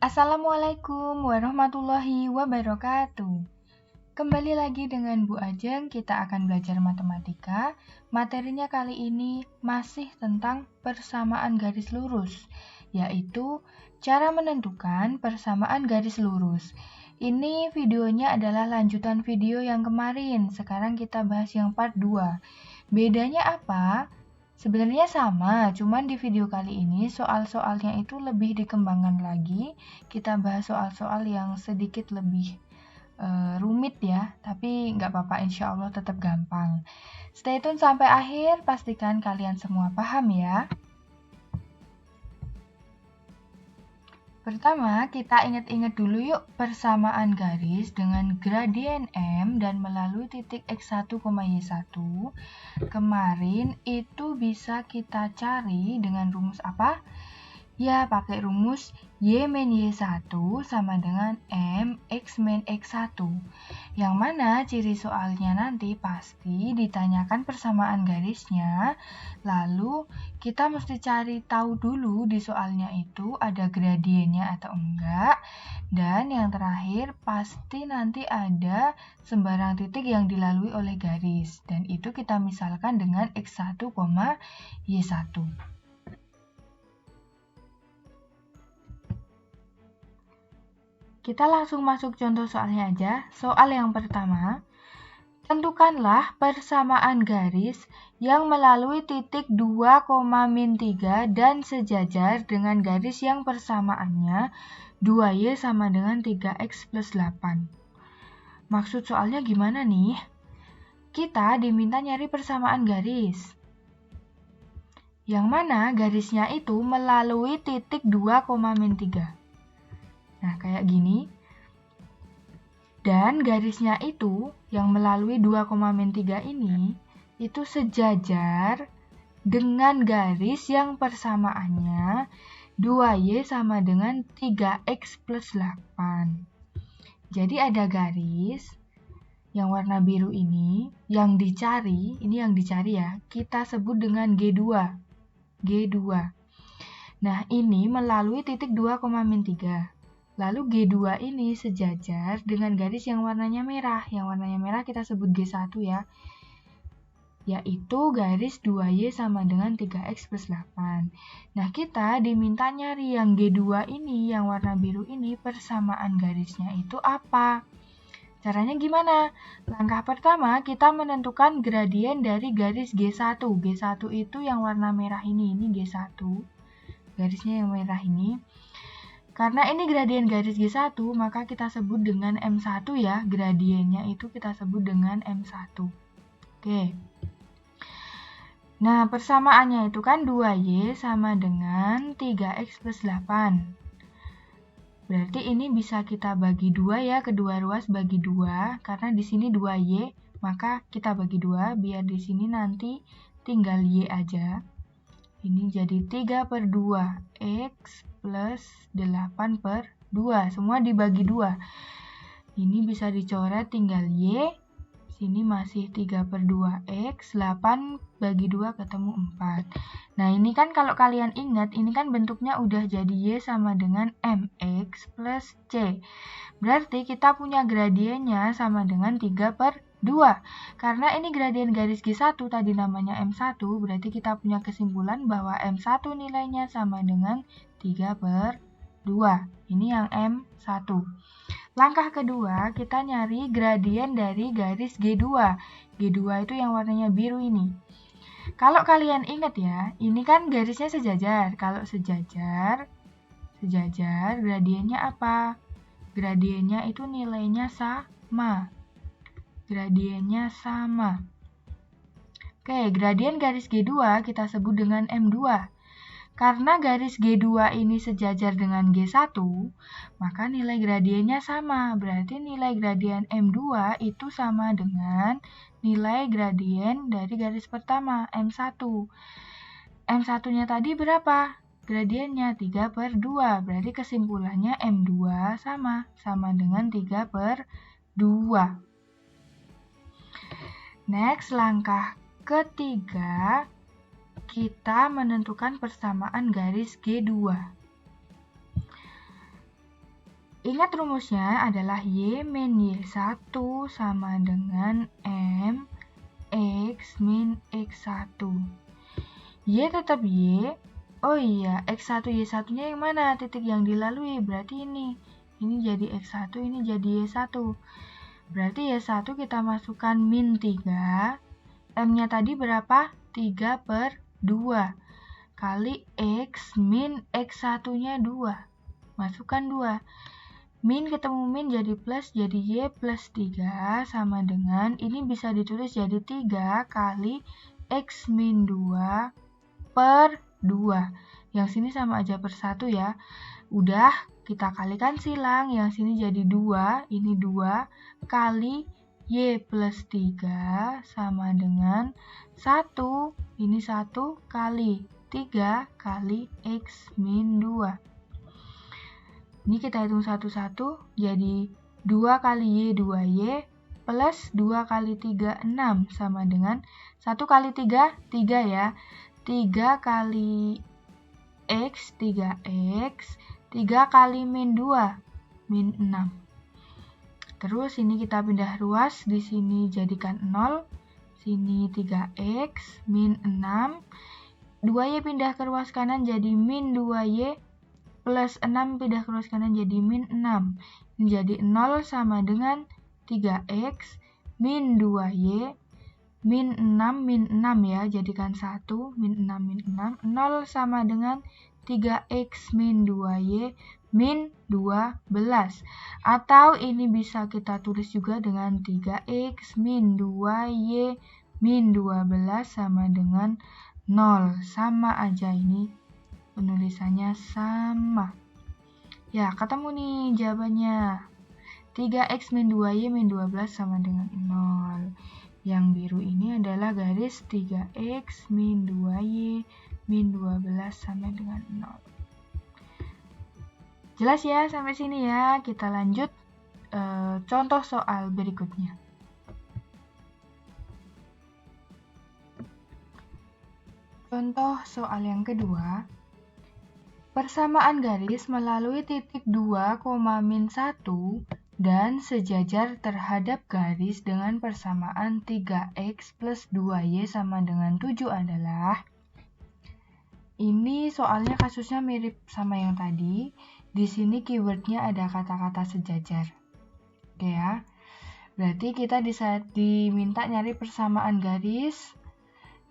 Assalamualaikum warahmatullahi wabarakatuh. Kembali lagi dengan Bu Ajeng, kita akan belajar matematika. Materinya kali ini masih tentang persamaan garis lurus, yaitu cara menentukan persamaan garis lurus. Ini videonya adalah lanjutan video yang kemarin. Sekarang kita bahas yang part 2. Bedanya apa? Sebenarnya sama, cuman di video kali ini soal-soalnya itu lebih dikembangkan lagi. Kita bahas soal-soal yang sedikit lebih rumit ya, tapi nggak apa-apa, insya Allah tetap gampang. Stay tune sampai akhir, pastikan kalian semua paham ya. Pertama, kita ingat-ingat dulu yuk persamaan garis dengan gradien M dan melalui titik X1, Y1. Kemarin itu bisa kita cari dengan rumus apa? Ya, pakai rumus Y min Y1 sama dengan M X min X1. Yang mana ciri soalnya nanti pasti ditanyakan persamaan garisnya. Lalu kita mesti cari tahu dulu di soalnya itu ada gradiennya atau enggak. Dan yang terakhir pasti nanti ada sembarang titik yang dilalui oleh garis. Dan itu kita misalkan dengan X1, Y1. Kita langsung masuk contoh soalnya aja. Soal yang pertama, tentukanlah persamaan garis yang melalui titik 2,-3 dan sejajar dengan garis yang persamaannya 2Y sama dengan 3X plus 8. Maksud soalnya gimana nih? Kita diminta nyari persamaan garis. Yang mana garisnya itu melalui titik 2,-3. Nah, kayak gini. Dan garisnya itu yang melalui 2,-3 ini itu sejajar dengan garis yang persamaannya 2Y sama dengan 3X plus 8. Jadi ada garis yang warna biru ini yang dicari, ya, kita sebut dengan G2. Nah, ini melalui titik 2,-3. Lalu G2 ini sejajar dengan garis yang warnanya merah. Yang warnanya merah kita sebut G1 ya. Yaitu garis 2Y sama dengan 3X plus 8. Nah, kita diminta nyari yang G2 ini, yang warna biru ini, persamaan garisnya itu apa? Caranya gimana? Langkah pertama, kita menentukan gradien dari garis G1. G1 itu yang warna merah ini G1. Garisnya yang merah ini. Karena ini gradien garis G1, maka kita sebut dengan M1 ya. Gradiennya itu kita sebut dengan M1. Oke. Nah, persamaannya itu kan 2Y sama dengan 3X plus 8. Berarti ini bisa kita bagi 2 ya, kedua ruas bagi 2. Karena di sini 2Y, maka kita bagi 2, biar di sini nanti tinggal Y aja. Ini jadi 3/2 X plus 8/2. Semua dibagi 2. Ini bisa dicoret tinggal Y. Sini masih 3/2 X. 8 bagi 2 ketemu 4. Nah, ini kan kalau kalian ingat, ini kan bentuknya udah jadi Y sama dengan MX plus C. Berarti kita punya gradiennya sama dengan 3/2. Karena ini gradien garis G1 tadi namanya M1, berarti kita punya kesimpulan bahwa M1 nilainya sama dengan 3/2. Ini yang M1. Langkah kedua, kita nyari gradien dari garis G2. G2 itu yang warnanya biru ini. Kalau kalian ingat ya, ini kan garisnya sejajar. Kalau sejajar gradiennya apa? Gradiennya itu nilainya sama. Oke, gradien garis G2 kita sebut dengan M2. Karena garis G2 ini sejajar dengan G1, maka nilai gradiennya sama. Berarti nilai gradien M2 itu sama dengan nilai gradien dari garis pertama, M1. M1-nya tadi berapa? Gradiennya 3/2. Berarti kesimpulannya M2 sama dengan 3/2. Next, langkah ketiga, kita menentukan persamaan garis G2. Ingat rumusnya adalah Y min Y1 sama dengan M X min X1. Y tetap Y. Oh iya, X1 Y1-nya yang mana? Titik yang dilalui, berarti ini. Ini jadi X1, ini jadi Y1. Berarti Y1 kita masukkan min 3. M-nya tadi berapa? 3 per 2. Kali X min X1-nya 2. Masukkan 2. Min ketemu min jadi plus, jadi Y plus 3 sama dengan, ini bisa ditulis jadi 3 kali X min 2 per 2. Yang sini sama aja per 1 ya. Udah, kita kalikan silang. Yang sini jadi 2, ini 2 kali Y plus 3 sama dengan 1. Ini 1 kali 3 kali X min 2. Ini kita hitung satu-satu, jadi 2 kali Y, 2Y, plus 2 kali 3, 6, sama dengan 1 kali 3, 3 ya. 3 kali X, 3X, 3 kali min 2, min 6. Terus ini kita pindah ruas, di sini jadikan 0, sini 3X, min 6. 2Y pindah ke ruas kanan jadi min 2Y, plus 6 pindah ke ruas kanan jadi min 6. Ini jadi 0 sama dengan 3X, min 2Y, min 6, min 6 ya, jadikan 1, min 6, min 6. 0 sama dengan 3X min 2Y, min 12. Atau ini bisa kita tulis juga dengan 3X min 2Y, min 12 sama dengan 0. Sama aja ini, penulisannya sama. Ya, ketemu nih jawabannya. 3X min 2Y min 12 sama dengan 0. Yang biru ini adalah garis 3X min 2Y min 12 sama dengan 0. Jelas ya sampai sini ya. Kita lanjut contoh soal berikutnya. Contoh soal yang kedua. Persamaan garis melalui titik 2, min 1 dan sejajar terhadap garis dengan persamaan 3X plus 2Y sama dengan 7 adalah. Ini soalnya kasusnya mirip sama yang tadi. Di sini keywordnya ada kata-kata sejajar. Oke ya. Berarti kita diminta nyari persamaan garis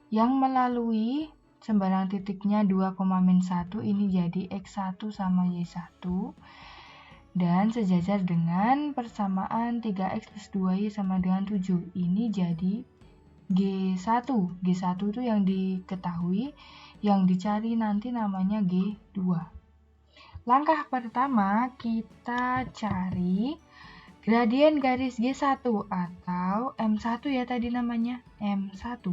yang melalui sembarang titiknya 2, min 1, ini jadi X1 sama Y1. Dan sejajar dengan persamaan 3X plus 2Y sama dengan 7. Ini jadi G1. G1 itu yang diketahui, yang dicari nanti namanya G2. Langkah pertama kita cari gradien garis G1 atau M1 ya tadi namanya, M1.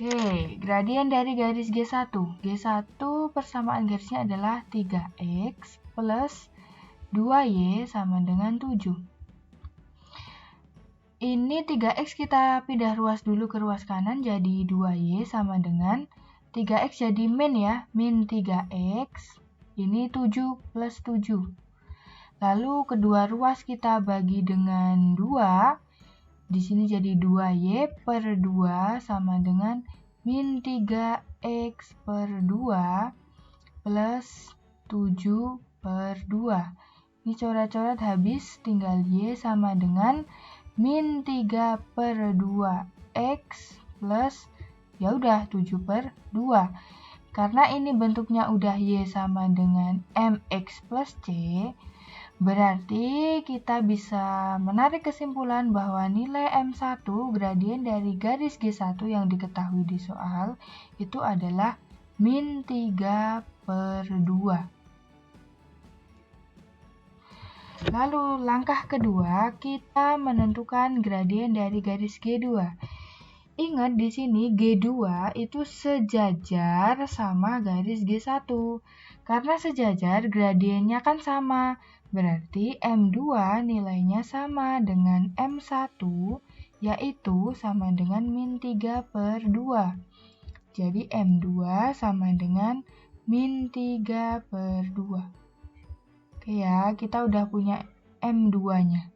Oke, gradien dari garis G1. G1 persamaan garisnya adalah 3X plus 2Y sama dengan 7. Ini 3X kita pindah ruas dulu ke ruas kanan, jadi 2Y sama dengan 3X jadi min ya, min 3X. Ini 7 plus 7. Lalu kedua ruas kita bagi dengan 2. Di sini jadi 2Y per 2 sama dengan min 3X per 2 plus 7 per 2. Ini coret-coret habis, tinggal Y sama dengan min 3 per 2X plus, ya udah 7 per 2. Karena ini bentuknya udah Y sama dengan MX plus C, berarti kita bisa menarik kesimpulan bahwa nilai M1 gradien dari garis G1 yang diketahui di soal itu adalah min 3 per 2. Lalu langkah kedua, kita menentukan gradien dari garis G2. Ingat di sini G2 itu sejajar sama garis G1. Karena sejajar, gradiennya kan sama. Berarti M2 nilainya sama dengan M1, yaitu sama dengan min 3 per 2. Jadi M2 sama dengan min 3 per 2. Oke Oke ya, kita udah punya M2-nya.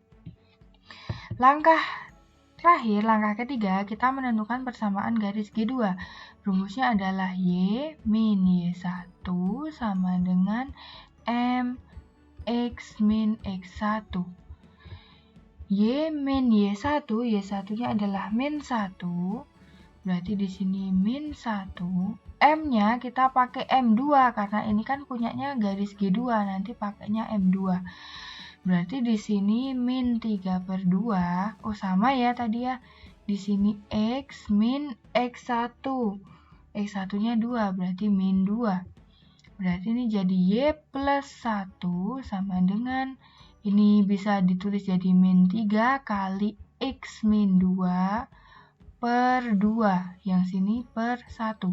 Langkah terakhir, langkah ketiga, kita menentukan persamaan garis G2. Rumusnya adalah Y min Y1 sama dengan M X min X1. Y min Y1, Y1-nya adalah min 1, berarti di sini min 1. M-nya kita pakai M2, karena ini kan punyanya garis G2, nanti pakainya M2. Berarti di sini min 3/2, oh sama ya tadi ya, di sini X min X1. X1-nya 2, berarti min 2. Berarti ini jadi Y plus 1 sama dengan, ini bisa ditulis jadi min 3 kali X min 2 per 2. Yang sini per 1.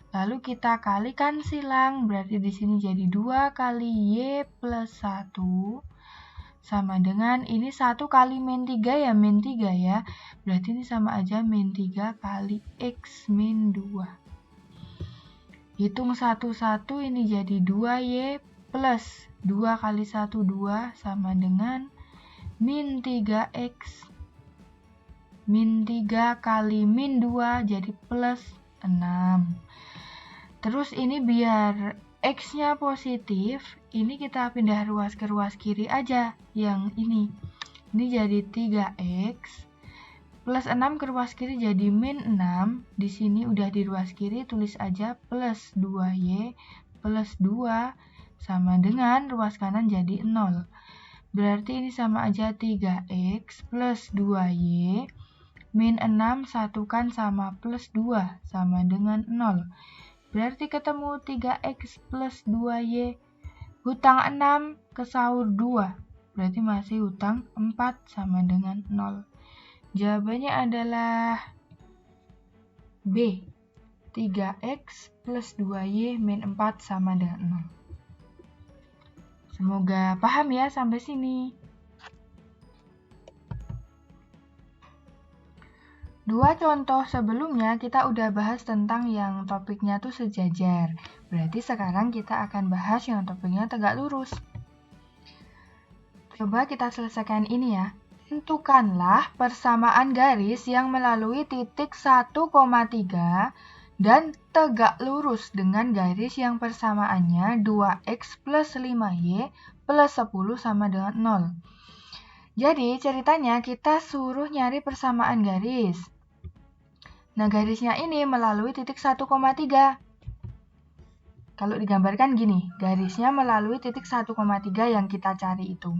Lalu kita kalikan silang, berarti di sini jadi 2 kali Y plus 1 sama dengan, ini 1 kali min 3 ya, min 3 ya. Berarti ini sama aja min 3 kali X min 2. Hitung satu-satu, ini jadi 2Y plus 2 kali 1, 2 sama dengan min 3X. Min 3 kali min 2 jadi plus 6. Terus ini biar X-nya positif, ini kita pindah ruas ke ruas kiri aja. Yang ini jadi 3X. Plus 6 ke ruas kiri jadi min 6. Di sini udah di ruas kiri, tulis aja plus 2Y plus 2 sama dengan ruas kanan jadi 0. Berarti ini sama aja 3X plus 2Y. Min 6 satukan sama plus 2 sama dengan 0. Berarti ketemu 3X plus 2Y. Hutang 6 kesaur 2. Berarti masih hutang 4 sama dengan 0. Jawabannya adalah B. 3X plus 2Y min 4 sama dengan 0. Semoga paham ya sampai sini. Dua contoh sebelumnya kita udah bahas tentang yang topiknya tuh sejajar. Berarti sekarang kita akan bahas yang topiknya tegak lurus. Coba kita selesaikan ini ya. Tentukanlah persamaan garis yang melalui titik 1,3 dan tegak lurus dengan garis yang persamaannya 2X plus 5Y plus 10 sama dengan 0. Jadi ceritanya kita suruh nyari persamaan garis. Nah, garisnya ini melalui titik 1,3. Kalau digambarkan gini, garisnya melalui titik 1,3 yang kita cari itu.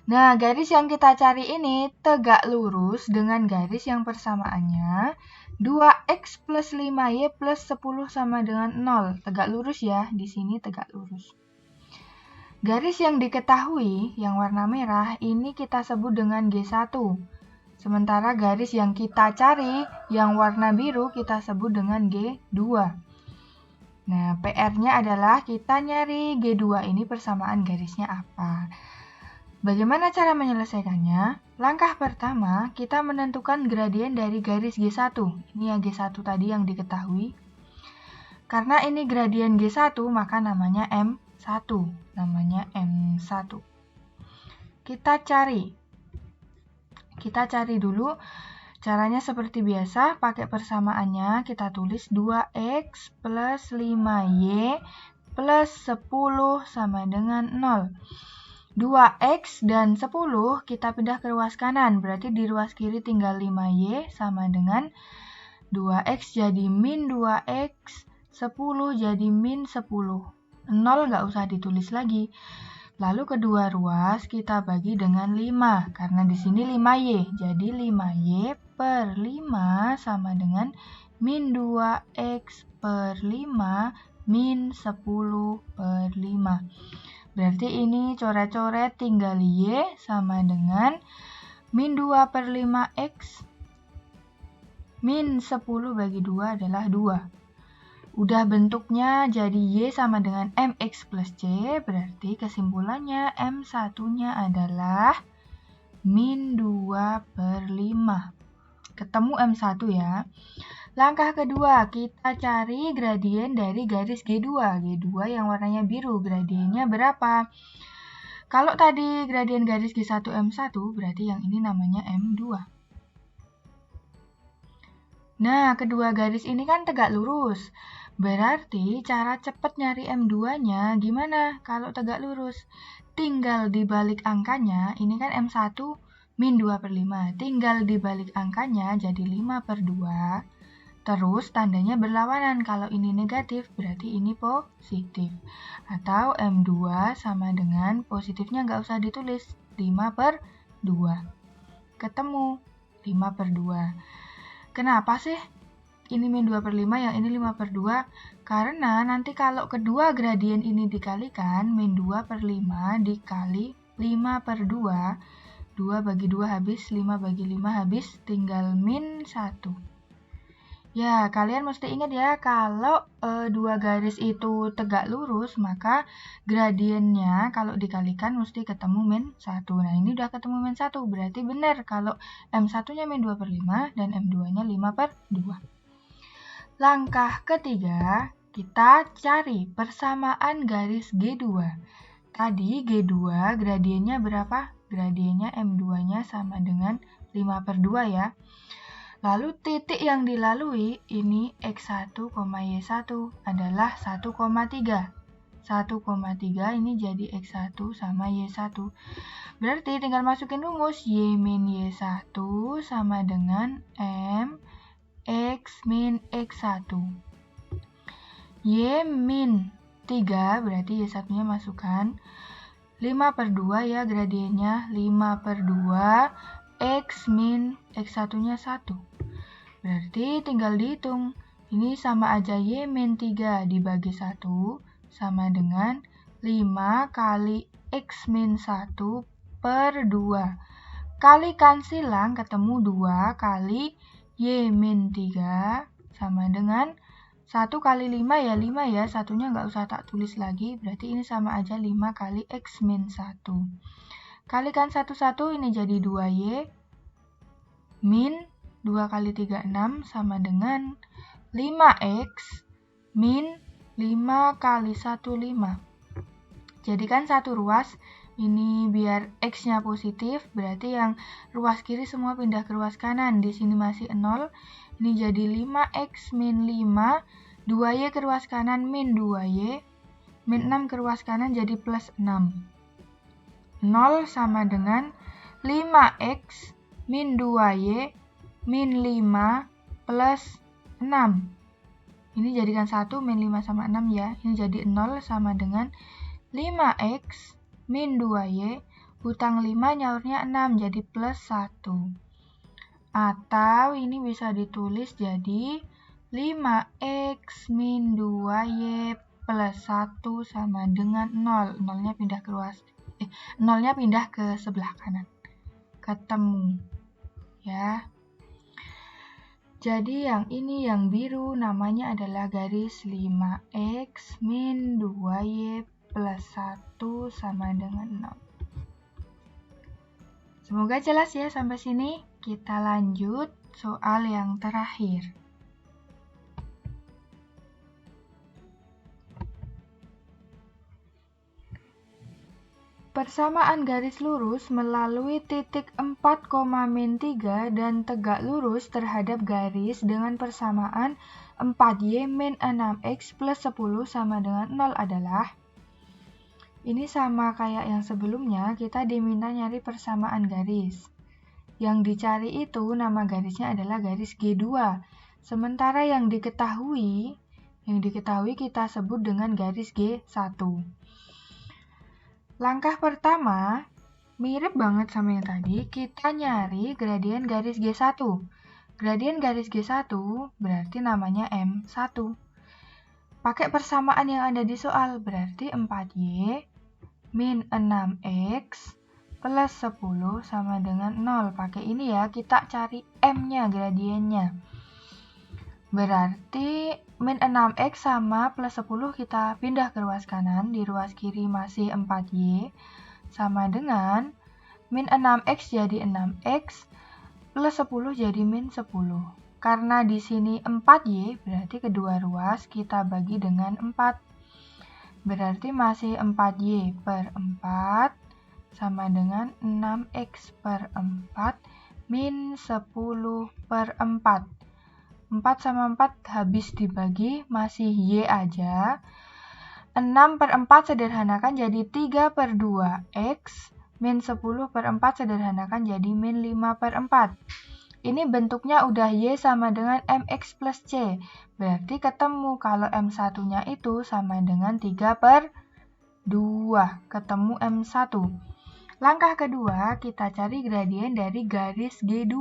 Nah, garis yang kita cari ini tegak lurus dengan garis yang persamaannya 2X plus 5Y plus 10 sama dengan 0. Tegak lurus ya, di sini tegak lurus. Garis yang diketahui, yang warna merah, ini kita sebut dengan G1. Sementara garis yang kita cari, yang warna biru, kita sebut dengan G2. Nah, PR-nya adalah kita nyari G2 ini persamaan garisnya apa. Bagaimana cara menyelesaikannya? Langkah pertama, kita menentukan gradien dari garis G1. Ini yang G1 tadi yang diketahui. Karena ini gradien G1, maka namanya M1. Namanya M1. Kita cari dulu, caranya seperti biasa, pakai persamaannya, kita tulis 2X plus 5Y plus 10 sama dengan 0. 2X dan 10 kita pindah ke ruas kanan, berarti di ruas kiri tinggal 5Y sama dengan 2X jadi min 2X, 10 jadi min 10. 0 nggak usah ditulis lagi. Lalu kedua ruas kita bagi dengan 5, karena di sini 5Y. Jadi 5Y per 5 sama dengan min 2X per 5 min 10 per 5. Berarti ini coret-coret tinggal Y sama dengan min 2 per 5X min 10 bagi 2 adalah 2. Udah bentuknya jadi Y sama dengan MX plus C, berarti kesimpulannya M1-nya adalah min 2 per 5. Ketemu M1 ya. Langkah kedua, kita cari gradien dari garis G2. G2 yang warnanya biru, gradiennya berapa? Kalau tadi gradien garis G1 M1, berarti yang ini namanya M2. Nah, kedua garis ini kan tegak lurus. Berarti cara cepat nyari M2-nya gimana kalau tegak lurus? Tinggal dibalik angkanya, ini kan M1 min 2/5. Tinggal dibalik angkanya jadi 5/2. Terus tandanya berlawanan. Kalau ini negatif, berarti ini positif. Atau M2 sama dengan positifnya nggak usah ditulis, 5/2. Ketemu 5/2. Kenapa sih ini min 2/5, yang ini 5/2? Karena nanti kalau kedua gradien ini dikalikan, min 2/5 dikali 5/2, 2 bagi 2 habis, 5 bagi 5 habis, tinggal min 1. Ya, kalian mesti ingat ya, kalau dua garis itu tegak lurus, maka gradiennya kalau dikalikan mesti ketemu min 1. Nah, ini udah ketemu min 1, berarti benar kalau M1-nya min 2/5 dan M2-nya 5/2. Langkah ketiga, kita cari persamaan garis G2. Tadi G2 gradiennya berapa? Gradiennya M2-nya sama dengan 5/2 ya. Lalu titik yang dilalui ini X1, Y1 adalah 1,3. 1,3 ini jadi X1 sama Y1. Berarti tinggal masukin rumus Y min Y1 sama dengan M X min X1. Y min 3 berarti Y1-nya masukkan 5/2 ya gradiennya, 5/2 X min X1-nya 1. Berarti tinggal dihitung. Ini sama aja Y min 3 dibagi 1 sama dengan 5 kali X min 1/2. Kalikan silang ketemu 2 kali Y min 3 sama dengan 1 kali 5 ya 5 ya. Satunya nggak usah tak tulis lagi. Berarti ini sama aja 5 kali X min 1. Kalikan 1 ini jadi 2Y min 2 kali 3, 6 sama dengan 5X min 5 kali 1, 5. Jadikan satu ruas, ini biar X-nya positif, berarti yang ruas kiri semua pindah ke ruas kanan. Di sini masih 0, ini jadi 5X min 5, 2Y ke ruas kanan min 2Y, min 6 ke ruas kanan jadi plus 6. 0 sama dengan 5X min 2Y min 5 plus 6. Ini jadikan 1 min 5 sama 6 ya. Ini jadi 0 sama dengan 5X min 2Y, hutang 5 nyaurnya 6 jadi plus 1. Atau ini bisa ditulis jadi 5X min 2Y plus 1 sama dengan 0. 0-nya pindah ke nolnya pindah ke sebelah kanan. Ketemu. Ya. Jadi yang ini yang biru namanya adalah garis 5X min 2Y plus 1 sama dengan 0. Semoga jelas ya sampai sini. Kita lanjut soal yang terakhir. Persamaan garis lurus melalui titik 4, min 3 dan tegak lurus terhadap garis dengan persamaan 4Y min 6X plus 10 sama dengan 0 adalah. Ini sama kayak yang sebelumnya, kita diminta nyari persamaan garis. Yang dicari itu nama garisnya adalah garis G2. Sementara yang diketahui kita sebut dengan garis G1. Langkah pertama, mirip banget sama yang tadi, kita nyari gradien garis G1. Gradien garis G1 berarti namanya M1. Pakai persamaan yang ada di soal, berarti 4Y min 6X plus 10 sama dengan 0. Pakai ini ya, kita cari M-nya, gradiennya. Berarti min 6X sama plus 10 kita pindah ke ruas kanan, di ruas kiri masih 4Y, sama dengan min 6X jadi 6X, plus 10 jadi min 10. Karena di sini 4Y, berarti kedua ruas kita bagi dengan 4. Berarti masih 4Y per 4, sama dengan 6x per 4 min 10 per 4. 4 sama 4 habis dibagi, masih Y aja. 6 per 4 sederhanakan jadi 3 per 2x, min 10 per 4 sederhanakan jadi min 5 per 4. Ini bentuknya udah Y sama dengan MX plus C. Berarti ketemu kalau M1-nya itu sama dengan 3 per 2. Ketemu M1. Langkah kedua, kita cari gradien dari garis G2.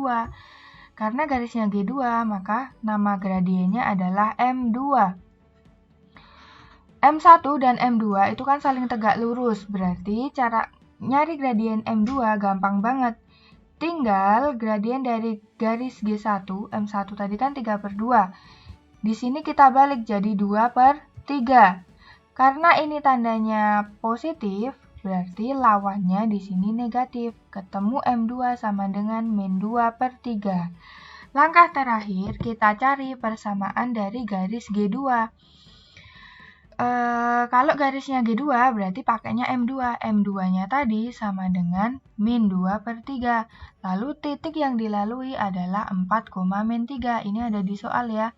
Karena garisnya G2, maka nama gradiennya adalah M2. M1 dan M2 itu kan saling tegak lurus, berarti cara nyari gradien M2 gampang banget. Tinggal gradien dari garis G1, M1 tadi kan 3 per 2. Di sini kita balik jadi 2 per 3. Karena ini tandanya positif, berarti lawannya di sini negatif. Ketemu M2 sama dengan min 2 per 3. Langkah terakhir, kita cari persamaan dari garis G2. Kalau garisnya G2 berarti pakainya M2. M2-nya tadi sama dengan min 2 per 3. Lalu titik yang dilalui adalah 4, min 3. Ini ada di soal ya.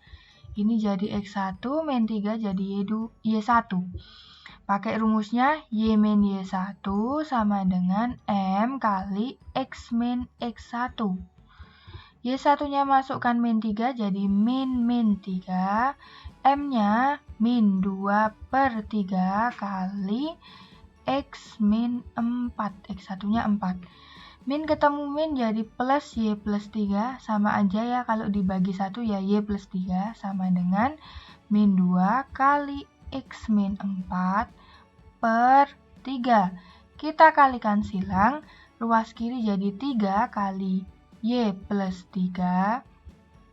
Ini jadi X1, min 3 jadi Y1. Pakai rumusnya Y min Y1 sama dengan M kali X min X1. Y1-nya masukkan min 3 jadi min 3. M-nya min 2 per 3 kali X min 4. X1-nya 4. Min ketemu min jadi plus Y plus 3. Sama aja ya, kalau dibagi 1 ya Y plus 3 sama dengan min 2 kali X min 4 per 3. Kita kalikan silang, ruas kiri jadi 3 kali Y plus 3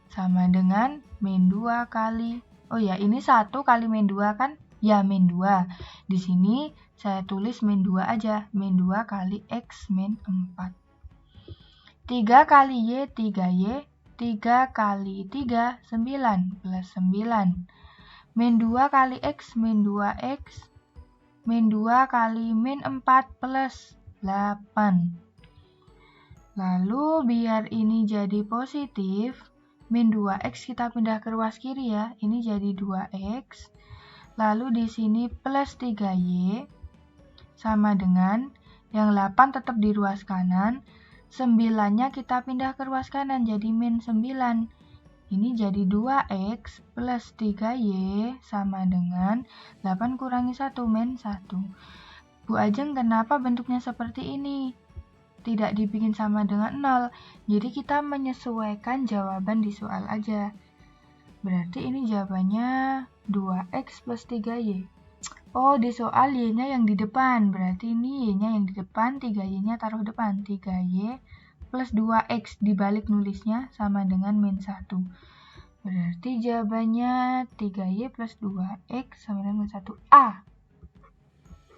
sama dengan min 2 kali, oh ya ini 1 kali min 2 kan? Ya min 2. Di sini saya tulis min 2 aja, min 2 kali X min 4. 3 kali Y, 3Y, 3 kali 3, 9 plus 9. Min 2 kali X, min 2X, min 2 kali min 4 plus 8. Lalu biar ini jadi positif, min 2x kita pindah ke ruas kiri ya. Ini jadi 2x. Lalu di sini plus 3y sama dengan yang 8 tetap di ruas kanan. 9-nya kita pindah ke ruas kanan jadi min 9. Ini jadi 2x plus 3y sama dengan 8 kurangi 1 min 1. Bu Ajeng kenapa bentuknya seperti ini? Tidak dibikin sama dengan 0. Jadi kita menyesuaikan jawaban di soal aja. Berarti ini jawabannya 2x plus 3y. Oh, di soal y-nya yang di depan. Berarti ini y-nya yang di depan, 3y-nya taruh depan. 3y plus 2x dibalik nulisnya sama dengan min 1. Berarti jawabannya 3y plus 2x sama dengan min 1. A.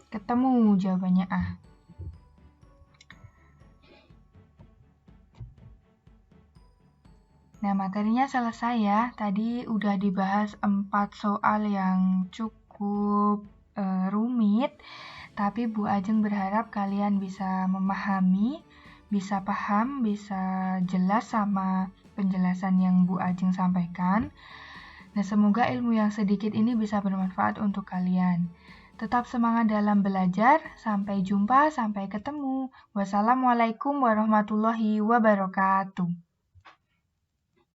Ketemu jawabannya A. Nah, materinya selesai ya. Tadi udah dibahas 4 soal yang cukup rumit, tapi Bu Ajeng berharap kalian bisa memahami, bisa paham, bisa jelas sama penjelasan yang Bu Ajeng sampaikan. Nah, semoga ilmu yang sedikit ini bisa bermanfaat untuk kalian. Tetap semangat dalam belajar. Sampai jumpa, sampai ketemu. Wassalamualaikum warahmatullahi wabarakatuh.